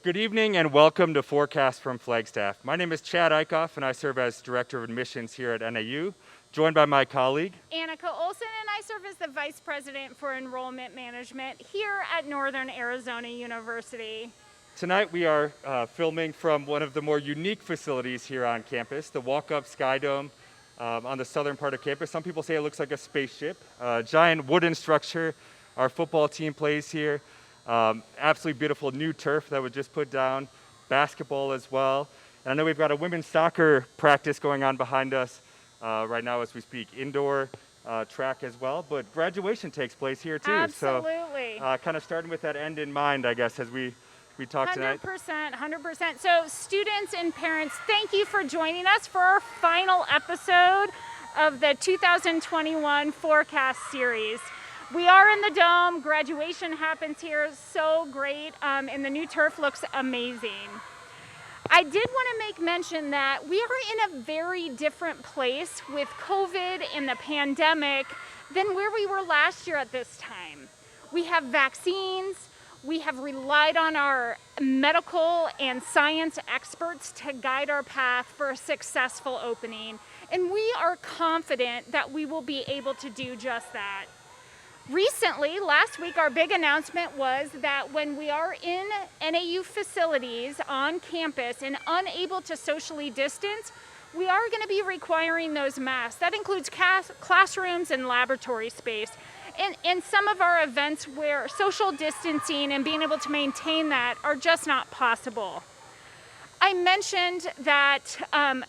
Good evening and welcome to Forecast from Flagstaff. My name is Chad Eichhoff and I serve as Director of Admissions here at NAU, joined by my colleague, Annika Olson, and I serve as the Vice President for Enrollment Management here at Northern Arizona University. Tonight we are filming from one of the more unique facilities here on campus, the Walk-Up Sky Dome on the southern part of campus. Some people say it looks like a spaceship, a giant wooden structure. Our football team plays here. Absolutely beautiful new turf that was just put down, basketball as well. And I know we've got a women's soccer practice going on behind us right now as we speak, indoor track as well, but graduation takes place here too. Absolutely. So kind of starting with that end in mind, I guess, as we talk tonight. 100%. So students and parents, thank you for joining us for our final episode of the 2021 Forecast series. We are in the dome, graduation happens here, so great, and the new turf looks amazing. I did want to make mention that we are in a very different place with COVID and the pandemic than where we were last year at this time. We have vaccines, we have relied on our medical and science experts to guide our path for a successful opening, and we are confident that we will be able to do just that. Recently, last week, our big announcement was that when we are in NAU facilities on campus and unable to socially distance, we are going to be requiring those masks. That includes classrooms and laboratory space. And some of our events where social distancing and being able to maintain that are just not possible. I mentioned that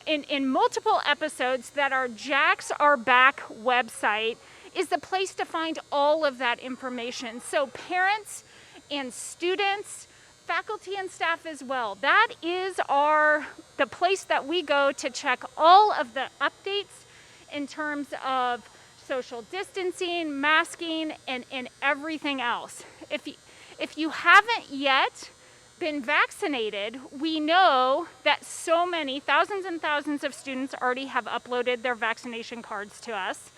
in multiple episodes that our JAX Are Back website is the place to find all of that information. So parents and students, faculty and staff as well, that is the place that we go to check all of the updates in terms of social distancing, masking, and everything else. If you haven't yet been vaccinated, we know that so many, thousands and thousands of students already have uploaded their vaccination cards to us.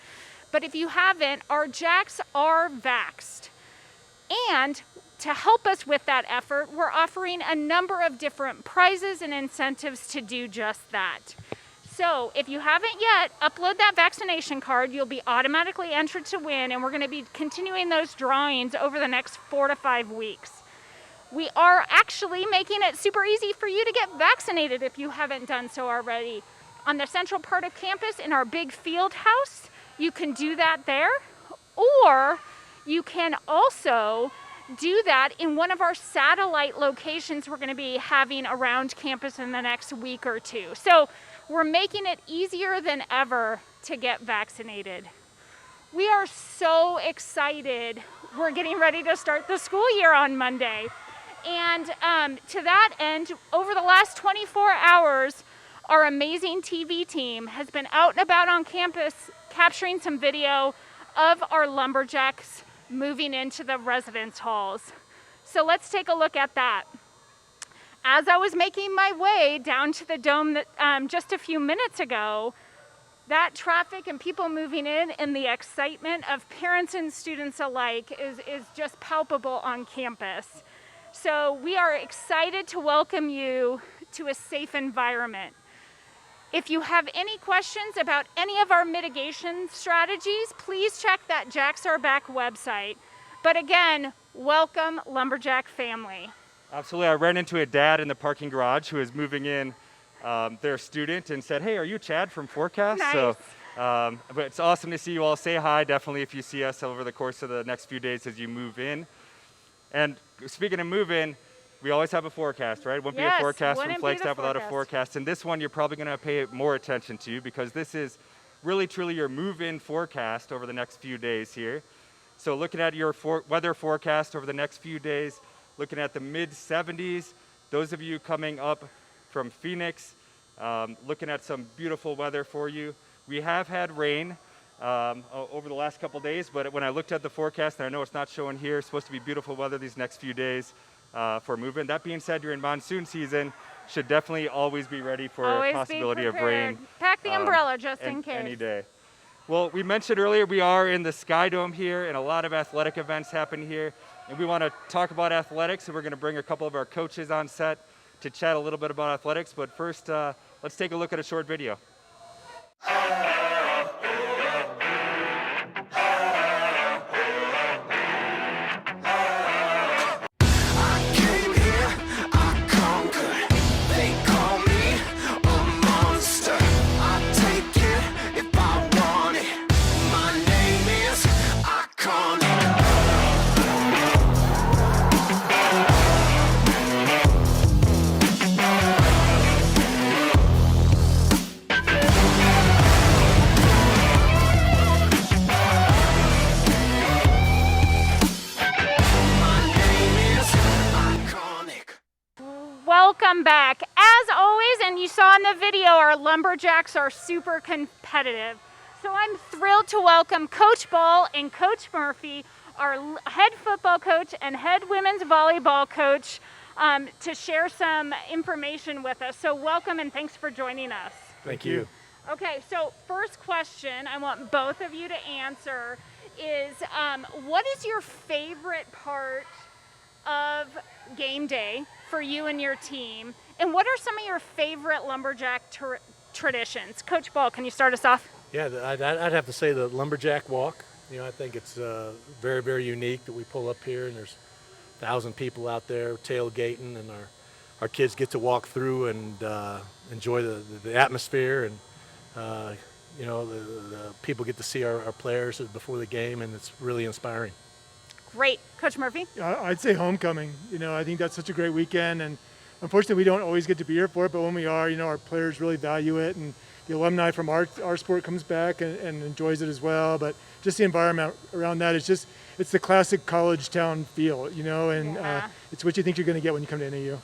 But if you haven't, our JAX are vaxxed. And to help us with that effort, we're offering a number of different prizes and incentives to do just that. So if you haven't yet, upload that vaccination card. You'll be automatically entered to win, and we're going to be continuing those drawings over the next 4 to 5 weeks. We are actually making it super easy for you to get vaccinated if you haven't done so already. On the central part of campus in our big field house, you can do that there, or you can also do that in one of our satellite locations we're going to be having around campus in the next week or two. So we're making it easier than ever to get vaccinated. We are so excited. We're getting ready to start the school year on Monday. And to that end, over the last 24 hours, our amazing TV team has been out and about on campus capturing some video of our lumberjacks moving into the residence halls. So let's take a look at that. As I was making my way down to the dome just a few minutes ago, that traffic and people moving in and the excitement of parents and students alike is just palpable on campus. So we are excited to welcome you to a safe environment. If you have any questions about any of our mitigation strategies, please check that JAX Are Back website. But again, welcome Lumberjack family. Absolutely. I ran into a dad in the parking garage who is moving in their student and said, "Hey, are you Chad from Forecast?" Nice. So, but it's awesome to see you all. Say hi, definitely, if you see us over the course of the next few days as you move in. And speaking of move in, we always have a forecast, right? Wouldn't be a forecast from Flagstaff without a forecast. And this one you're probably going to pay more attention to because this is really, truly your move-in forecast over the next few days here. So looking at your weather forecast over the next few days, looking at the mid-70s, those of you coming up from Phoenix, looking at some beautiful weather for you. We have had rain over the last couple days, but when I looked at the forecast, and I know it's not showing here, it's supposed to be beautiful weather these next few days for movement. That being said, you're in monsoon season, should definitely always be ready for a possibility of rain. Pack the umbrella just in case. Any day. Well, we mentioned earlier we are in the Sky Dome here, and a lot of athletic events happen here. and we want to talk about athletics, and we're going to bring a couple of our coaches on set to chat a little bit about athletics. But first, let's take a look at a short video. Welcome back. As always, and you saw in the video, our Lumberjacks are super competitive. So I'm thrilled to welcome Coach Ball and Coach Murphy, our head football coach and head women's volleyball coach, to share some information with us. So welcome and thanks for joining us. Thank you. Okay, so first question I want both of you to answer is, what is your favorite part of game day for you and your team? And what are some of your favorite Lumberjack traditions? Coach Ball, can you start us off? Yeah, I'd have to say the Lumberjack walk. You know, I think it's very, very unique that we pull up here and there's 1,000 people out there tailgating, and our kids get to walk through and enjoy the atmosphere, and you know, the people get to see our players before the game, and it's really inspiring. Great. Coach Murphy? I'd say homecoming. You know, I think that's such a great weekend, and unfortunately we don't always get to be here for it, but when we are, you know, our players really value it, and the alumni from our sport comes back and enjoys it as well. But just the environment around that, it's the classic college town feel, you know, and it's what you think you're going to get when you come to NAU.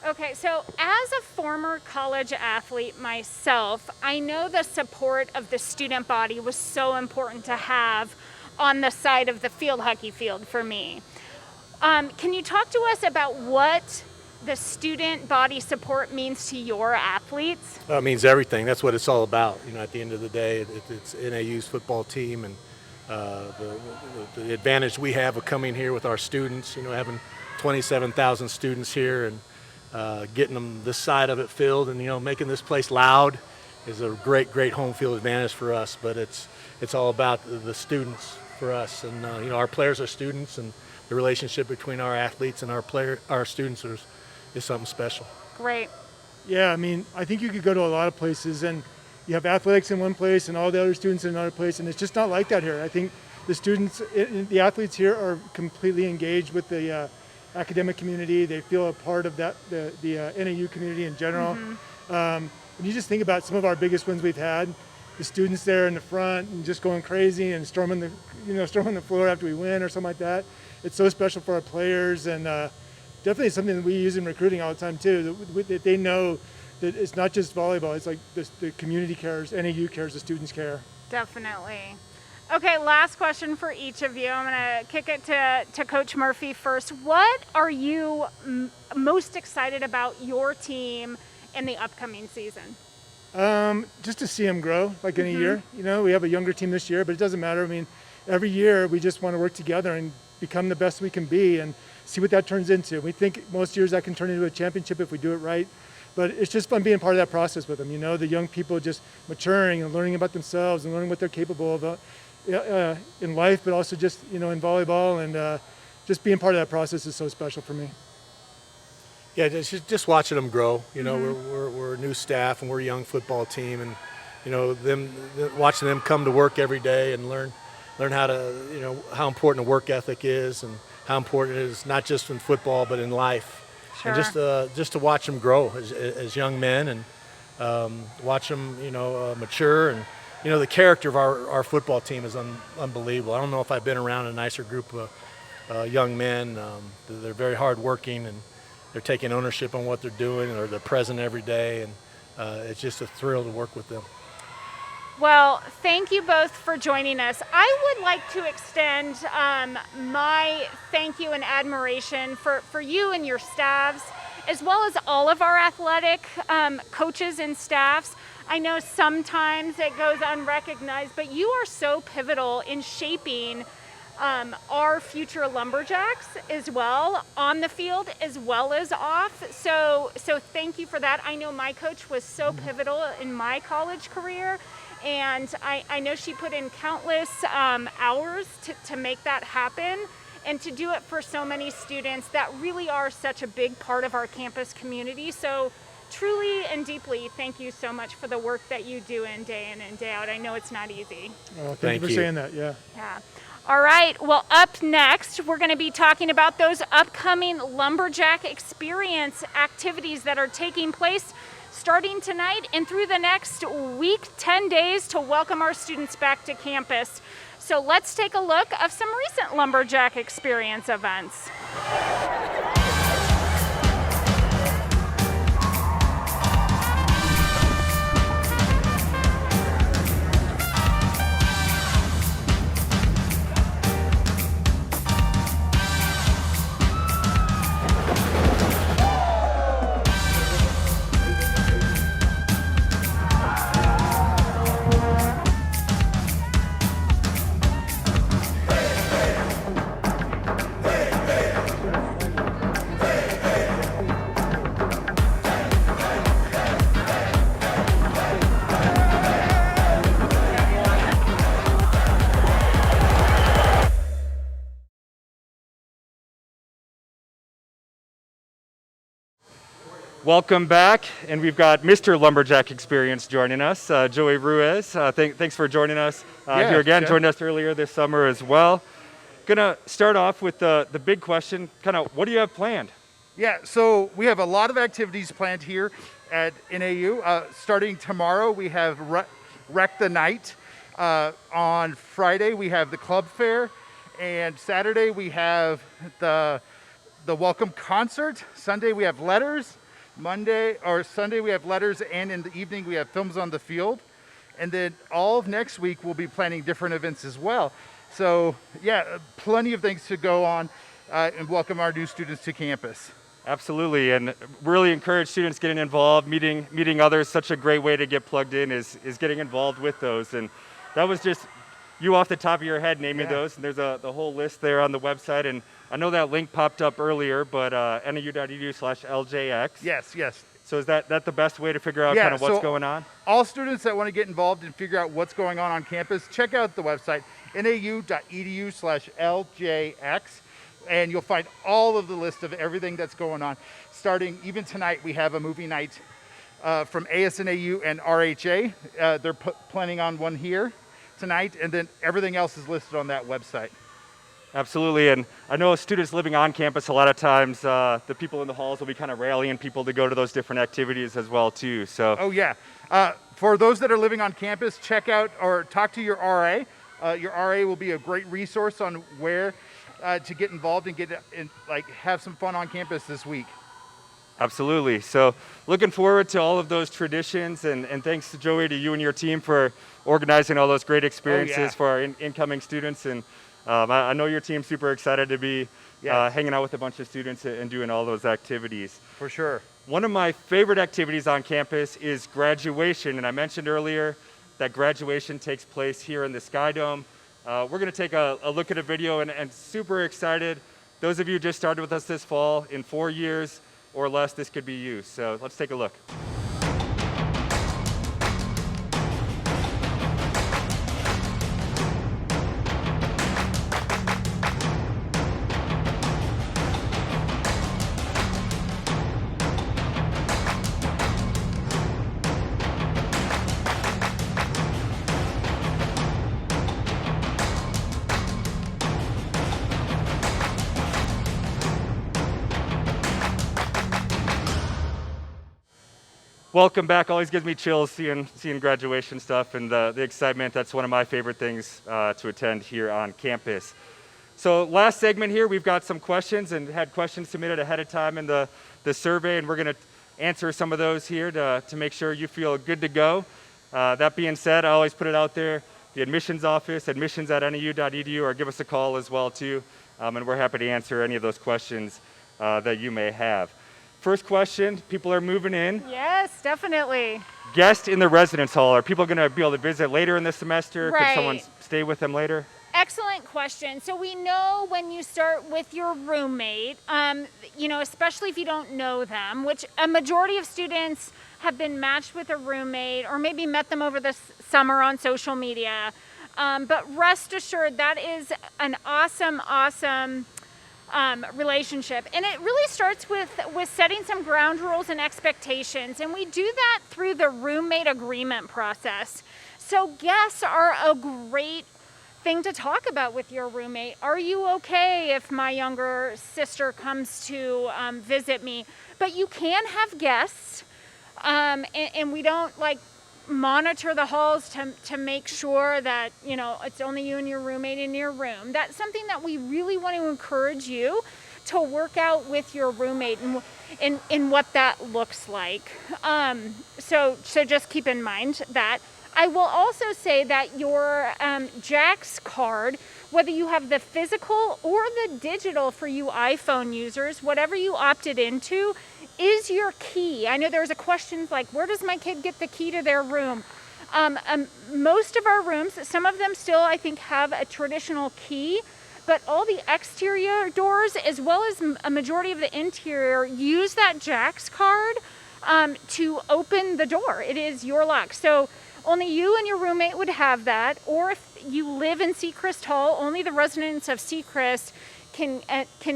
Okay, so as a former college athlete myself, I know the support of the student body was so important to have on the side of the field hockey field for me. Can you talk to us about what the student body support means to your athletes? It means everything. That's what it's all about. You know, at the end of the day, it's NAU's football team, and the advantage we have of coming here with our students, you know, having 27,000 students here and getting them this side of it filled, and, you know, making this place loud is a great home field advantage for us. But it's all about the students for us, and you know, our players are students, and the relationship between our athletes and our students is something special. Great. Yeah, I mean, I think you could go to a lot of places and you have athletics in one place and all the other students in another place, and it's just not like that here. I think the students, the athletes here are completely engaged with the academic community. They feel a part of that, the NAU community in general. When you just think about some of our biggest wins we've had, the students there in the front and just going crazy and storming the floor after we win or something like that. It's so special for our players, and definitely something that we use in recruiting all the time too. That they know that it's not just volleyball. It's like the community cares, NAU cares, the students care. Definitely. Okay, last question for each of you. I'm going to kick it to Coach Murphy first. What are you most excited about your team in the upcoming season? Just to see them grow, like any year. You know, we have a younger team this year, but it doesn't matter. I mean, every year we just want to work together and become the best we can be and see what that turns into. We think most years that can turn into a championship if we do it right. But it's just fun being part of that process with them. You know, the young people just maturing and learning about themselves and learning what they're capable of in life, but also just, you know, in volleyball, and just being part of that process is so special for me. Yeah, just watching them grow. You know, we're a new staff and we're a young football team, and you know, watching them come to work every day and learn how to, you know, how important a work ethic is and how important it is not just in football but in life. Sure. And just to watch them grow as young men, and watch them, you know, mature, and you know, the character of our football team is unbelievable. I don't know if I've been around a nicer group of young men. They're very hardworking, and they're taking ownership on what they're doing, or they're present every day, and it's just a thrill to work with them. Well, thank you both for joining us. I would like to extend my thank you and admiration for you and your staffs, as well as all of our athletic coaches and staffs. I know sometimes it goes unrecognized, but you are so pivotal in shaping are future lumberjacks as well, on the field as well as off. So thank you for that. I know my coach was so pivotal in my college career, and I know she put in countless hours to make that happen, and to do it for so many students that really are such a big part of our campus community. So truly and deeply, thank you so much for the work that you do in and day out. I know it's not easy. Oh, thank you for saying that, yeah. Yeah. All right, well, up next, we're going to be talking about those upcoming Lumberjack Experience activities that are taking place starting tonight and through the next week, 10 days, to welcome our students back to campus. So let's take a look of some recent Lumberjack Experience events. Welcome back, and we've got Mr. Lumberjack Experience joining us, Joey Ruiz. Thanks for joining us here again. Joined us earlier this summer as well. Gonna start off with the big question, kind of what do you have planned? Yeah, so we have a lot of activities planned here at NAU. Starting tomorrow, we have Wreck the Night. On Friday, we have the club fair, and Saturday we have the welcome concert. Sunday we have letters. Sunday we have letters, and in the evening we have films on the field. And then all of next week we'll be planning different events as well. So yeah, plenty of things to go on and welcome our new students to campus. Absolutely, and really encourage students getting involved, meeting others. Such a great way to get plugged in is getting involved with those. And that was just you off the top of your head naming those. And there's the whole list there on the website. And I know that link popped up earlier, but nau.edu/LJX. Yes. So is that the best way to figure out kind of what's going on? All students that want to get involved and figure out what's going on campus, check out the website, nau.edu/LJX, and you'll find all of the list of everything that's going on. Starting even tonight, we have a movie night from ASNAU and RHA. They're planning on one here tonight, and then everything else is listed on that website. Absolutely, and I know students living on campus, a lot of times the people in the halls will be kind of rallying people to go to those different activities as well too. So. Oh yeah, for those that are living on campus, check out or talk to your RA. Your RA will be a great resource on where to get involved and have some fun on campus this week. Absolutely. So looking forward to all of those traditions, and thanks to Joey, to you and your team for organizing all those great experiences for our incoming students. And I know your team's super excited to be hanging out with a bunch of students and doing all those activities. For sure. One of my favorite activities on campus is graduation, and I mentioned earlier that graduation takes place here in the Sky Dome. We're going to take a look at a video, and super excited. Those of you who just started with us this fall, in 4 years or less, this could be you. So let's take a look. Welcome back. Always gives me chills seeing graduation stuff and the excitement. That's one of my favorite things to attend here on campus. So last segment here, we've got some questions and had questions submitted ahead of time in the survey, and we're going to answer some of those here to make sure you feel good to go. That being said, I always put it out there, the admissions office, admissions@nau.edu, or give us a call as well too, and we're happy to answer any of those questions that you may have. First question, people are moving in. Yes, definitely. Guest in the residence hall. Are people going to be able to visit later in the semester? Right. Could someone stay with them later? excellent question. So we know when you start with your roommate, especially if you don't know them, which a majority of students have been matched with a roommate or maybe met them over the summer on social media. But rest assured, that is an awesome relationship. And it really starts with setting some ground rules and expectations. And we do that through the roommate agreement process. So guests are a great thing to talk about with your roommate. Are you okay if my younger sister comes to visit me? But you can have guests, and we don't monitor the halls to make sure that it's only you and your roommate in your room. That's something that we really want to encourage you to work out with your roommate and what that looks like. So just keep in mind that. I will also say that your JAX card, whether you have the physical or the digital for you iPhone users, whatever you opted into, is your key. I know there's a question like, where does my kid get the key to their room? Most of our rooms, some of them still, I think, have a traditional key, but all the exterior doors, as well as a majority of the interior, use that JAX card to open the door. It is your lock. So only you and your roommate would have that, or if you live in Sechrist Hall, only the residents of Sechrist can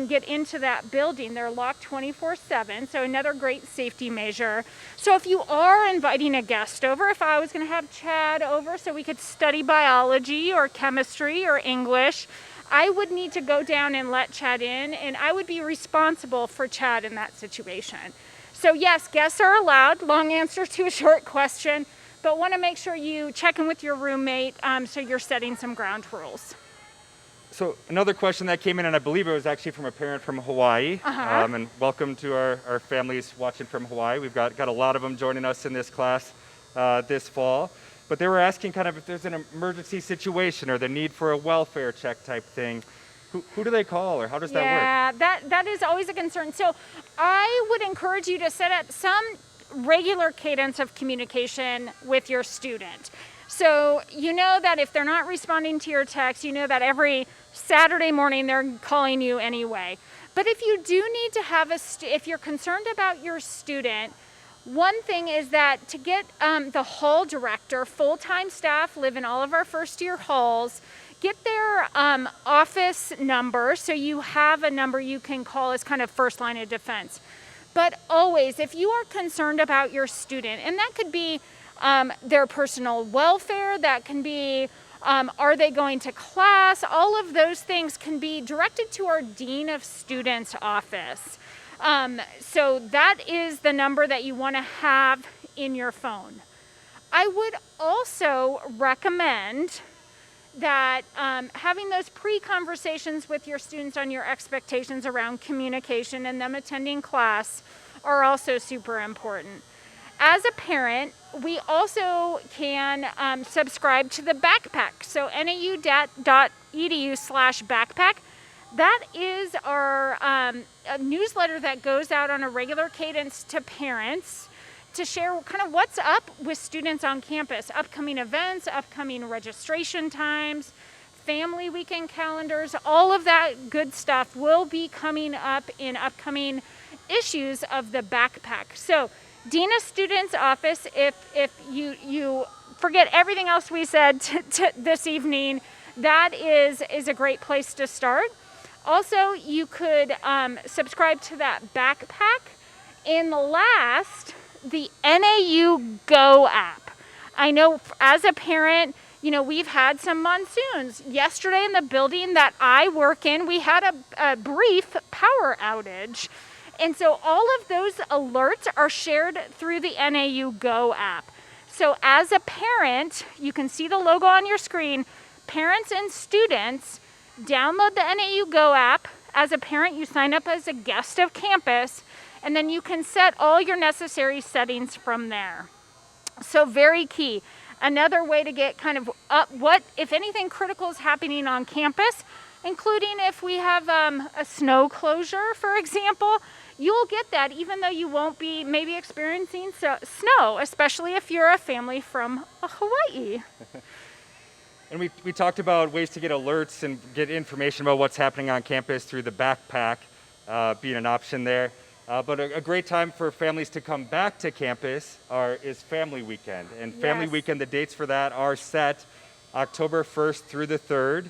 get into that building. They're locked 24/7, so another great safety measure. So if you are inviting a guest over, if I was going to have Chad over so we could study biology or chemistry or English, I would need to go down and let Chad in, and I would be responsible for Chad in that situation. So yes, guests are allowed. Long answer to a short question. But want to make sure you check in with your roommate so you're setting some ground rules. So another question that came in, and I believe it was actually from a parent from Hawaii. And welcome to our families watching from Hawaii. We've got a lot of them joining us in this class this fall. But they were asking kind of if there's an emergency situation or the need for a welfare check type thing. Who do they call, or how does that work? Yeah, that is always a concern. So I would encourage you to set up some regular cadence of communication with your student. So you know that if they're not responding to your text, you know that every Saturday morning they're calling you anyway. But if you do need to have if you're concerned about your student, one thing is that to get the hall director, full-time staff live in all of our first-year halls, get their office number so you have a number you can call as kind of first line of defense. But always, if you are concerned about your student, and that could be their personal welfare, that can be are they going to class, all of those things can be directed to our Dean of Students office. So that is the number that you want to have in your phone. I would also recommend that having those pre-conversations with your students on your expectations around communication and them attending class are also super important. As a parent, we also can subscribe to the backpack. So nau.edu/backpack. That is our newsletter that goes out on a regular cadence to parents to share kind of what's up with students on campus, upcoming events, upcoming registration times, family weekend calendars, all of that good stuff will be coming up in upcoming issues of the backpack. So Dean of Students office, if you forget everything else we said this evening, that is a great place to start. Also, you could subscribe to that backpack. And last, the NAU Go app. I know as a parent, we've had some monsoons. Yesterday in the building that I work in, we had a brief power outage. And so all of those alerts are shared through the NAU Go app. So as a parent, you can see the logo on your screen. Parents and students download the NAU Go app. As a parent, you sign up as a guest of campus, and then you can set all your necessary settings from there. So very key. Another way to get kind of up what, if anything critical is happening on campus, including if we have a snow closure, for example, you'll get that even though you won't be maybe experiencing snow, especially if you're a family from Hawaii. And we talked about ways to get alerts and get information about what's happening on campus through the backpack being an option there. But a great time for families to come back to campus is Family Weekend. And Family Weekend, the dates for that are set October 1st through the 3rd.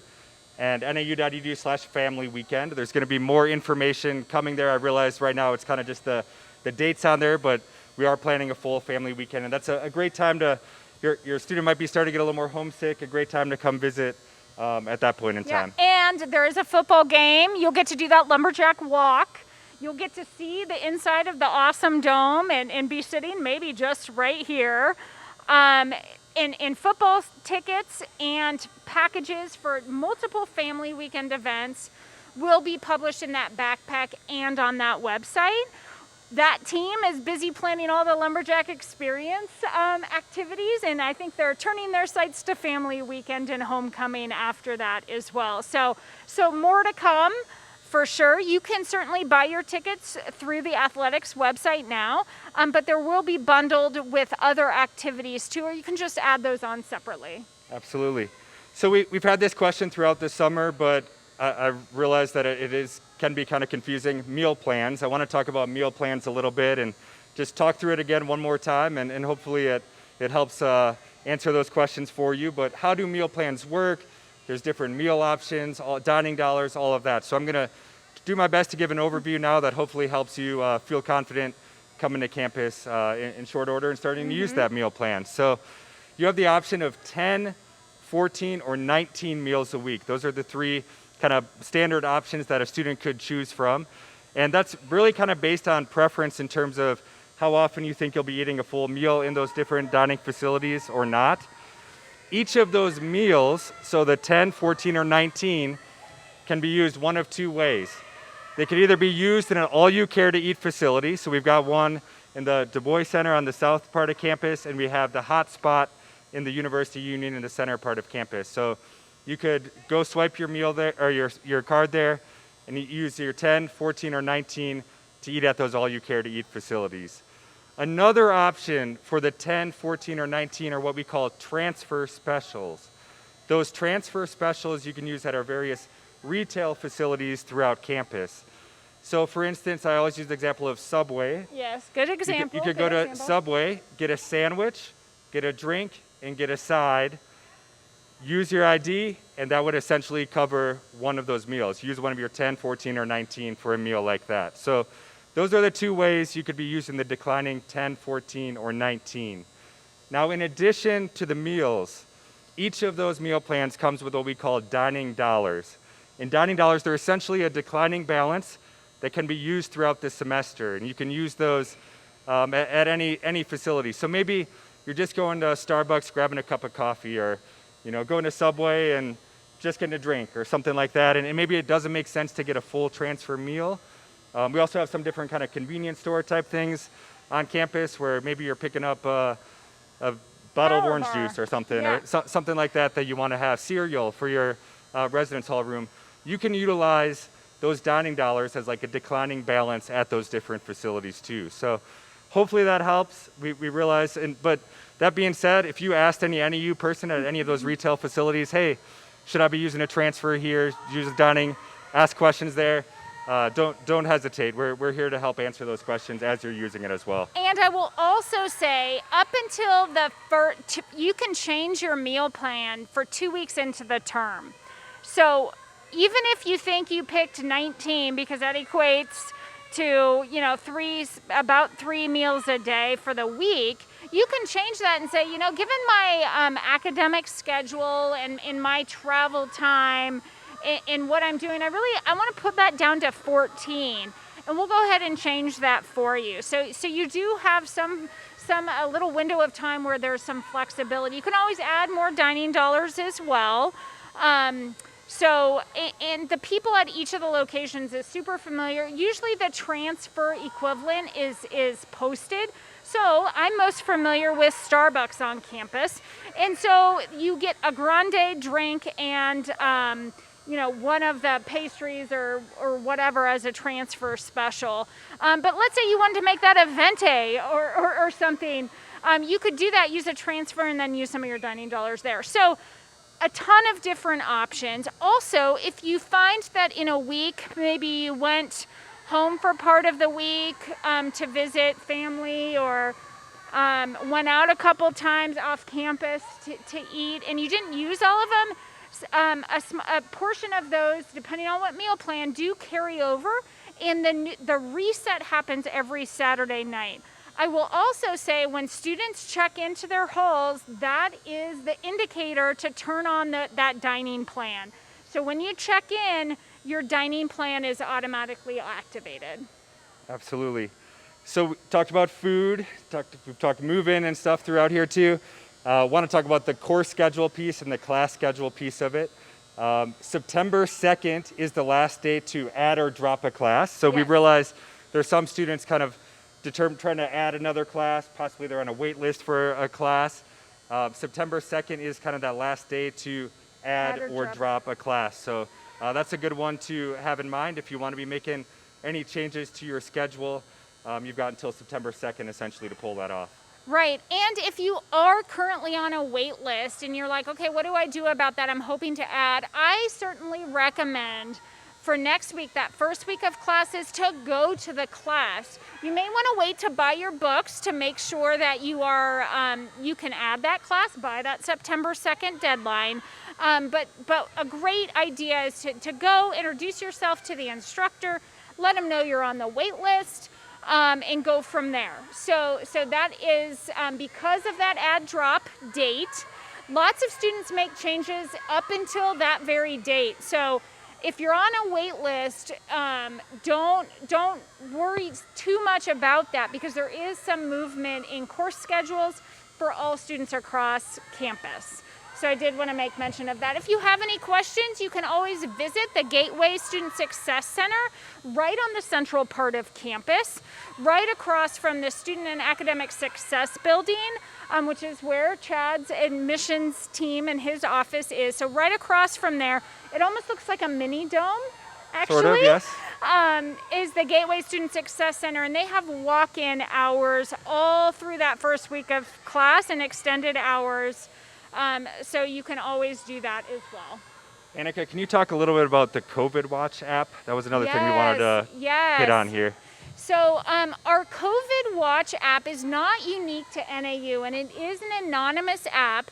And nau.edu/Family Weekend. There's going to be more information coming there. I realize right now it's kind of just the dates on there, but we are planning a full Family Weekend. And that's a great time to, your student might be starting to get a little more homesick, a great time to come visit at that point in time. And there is a football game. You'll get to do that lumberjack walk. You'll get to see the inside of the awesome dome and be sitting maybe just right here. In football tickets and packages for multiple Family Weekend events will be published in that backpack and on that website. That team is busy planning all the lumberjack experience activities, and I think they're turning their sights to Family Weekend and homecoming after that as well. So more to come. For sure, you can certainly buy your tickets through the athletics website now, but there will be bundled with other activities too, or you can just add those on separately. Absolutely. So we've had this question throughout the summer, but I realize that it can be kind of confusing. Meal plans. I want to talk about meal plans a little bit and just talk through it again one more time, and hopefully it helps answer those questions for you. But how do meal plans work? There's different meal options, dining dollars, all of that. So I'm going to do my best to give an overview now that hopefully helps you feel confident coming to campus in short order and starting to use that meal plan. So you have the option of 10, 14, or 19 meals a week. Those are the three kind of standard options that a student could choose from. And that's really kind of based on preference in terms of how often you think you'll be eating a full meal in those different dining facilities or not. Each of those meals, so the 10, 14, or 19, can be used one of two ways. They could either be used in an all-you-care-to-eat facility. So we've got one in the Du Bois Center on the south part of campus, and we have the hot spot in the University Union in the center part of campus. So you could go swipe your meal there, or your card there, and you use your 10, 14, or 19 to eat at those all-you-care-to-eat facilities. Another option for the 10, 14, or 19 are what we call transfer specials. Those transfer specials you can use at our various retail facilities throughout campus. So for instance, I always use the example of Subway. Yes, good example. You could go to Subway, get a sandwich, get a drink, and get a side. Use your ID, and that would essentially cover one of those meals. Use one of your 10, 14, or 19 for a meal like that. So those are the two ways you could be using the declining 10, 14, or 19. Now, in addition to the meals, each of those meal plans comes with what we call dining dollars. In dining dollars, they're essentially a declining balance that can be used throughout the semester, and you can use those at any facility. So maybe you're just going to Starbucks, grabbing a cup of coffee, or going to Subway and just getting a drink or something like that, and maybe it doesn't make sense to get a full transfer meal. We also have some different kind of convenience store type things on campus where maybe you're picking up a bottle of orange juice or something, or something like that you want to have, cereal for your residence hall room. You can utilize those dining dollars as like a declining balance at those different facilities too. So hopefully that helps. We realize, but that being said, if you asked any NAU person at any of those retail facilities, hey, should I be using a transfer here, use a dining, ask questions there, don't hesitate. We're here to help answer those questions as you're using it as well. And I will also say, up until you can change your meal plan for 2 weeks into the term. So even if you think you picked 19, because that equates to about 3 meals a day for the week, you can change that and say, given my academic schedule and in my travel time, in what I'm doing, I want to put that down to 14, and we'll go ahead and change that for you. So you do have a little window of time where there's some flexibility. You can always add more dining dollars as well. And the people at each of the locations is super familiar. Usually the transfer equivalent is posted. So I'm most familiar with Starbucks on campus. And so you get a grande drink and one of the pastries or whatever as a transfer special. But let's say you wanted to make that a venti or something. You could do that, use a transfer, and then use some of your dining dollars there. So a ton of different options. Also, if you find that in a week, maybe you went home for part of the week to visit family, or went out a couple times off campus to eat, and you didn't use all of them, a portion of those, depending on what meal plan, do carry over, and the reset happens every Saturday night. I will also say, when students check into their halls, that is the indicator to turn on that dining plan. So when you check in, your dining plan is automatically activated. Absolutely. So we talked about food, we've talked move-in and stuff throughout here too. Want to talk about the course schedule piece and the class schedule piece of it. September 2nd is the last day to add or drop a class. So we realize there's some students kind of trying to add another class, possibly they're on a wait list for a class. September 2nd is kind of that last day to add or drop a class. So that's a good one to have in mind if you want to be making any changes to your schedule. You've got until September 2nd essentially to pull that off. Right, and if you are currently on a wait list and you're like, okay, what do I do about that? I'm hoping to add. I certainly recommend for next week, that first week of classes, to go to the class. You may want to wait to buy your books to make sure that you can add that class by that September 2nd deadline. But a great idea is to go introduce yourself to the instructor, let them know you're on the wait list, and go from there. So that is because of that add drop date. Lots of students make changes up until that very date. So if you're on a wait list, don't worry too much about that, because there is some movement in course schedules for all students across campus. So I did want to make mention of that. If you have any questions, you can always visit the Gateway Student Success Center right on the central part of campus, right across from the Student and Academic Success Building, which is where Chad's admissions team and his office is. So right across from there, it almost looks like a mini dome, actually. Sort of, yes. Is the Gateway Student Success Center, and they have walk-in hours all through that first week of class and extended hours. So you can always do that as well. Annika, can you talk a little bit about the COVID Watch app? That was another thing we wanted to hit on here. So our COVID Watch app is not unique to NAU, and it is an anonymous app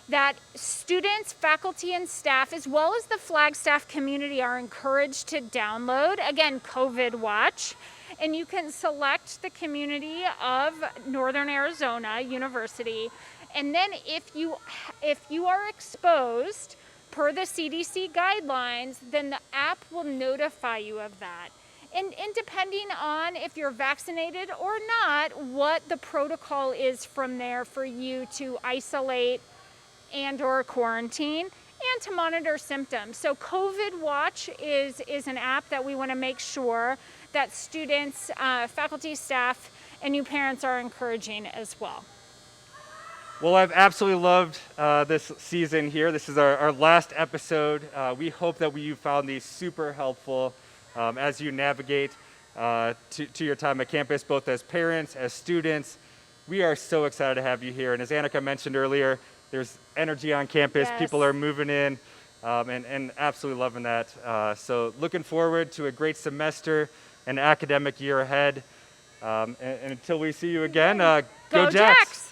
that students, faculty, and staff, as well as the Flagstaff community, are encouraged to download. Again, COVID Watch. And you can select the community of Northern Arizona University. And then if you are exposed per the CDC guidelines, then the app will notify you of that. And depending on if you're vaccinated or not, what the protocol is from there for you to isolate and or quarantine and to monitor symptoms. So COVID Watch is an app that we want to make sure that students, faculty, staff, and new parents are encouraging as well. Well, I've absolutely loved this season here. This is our last episode. We hope that you found these super helpful as you navigate to your time at campus, both as parents, as students. We are so excited to have you here. And as Annika mentioned earlier, there's energy on campus. Yes. People are moving in and absolutely loving that. So looking forward to a great semester and academic year ahead. And until we see you again, go Jacks!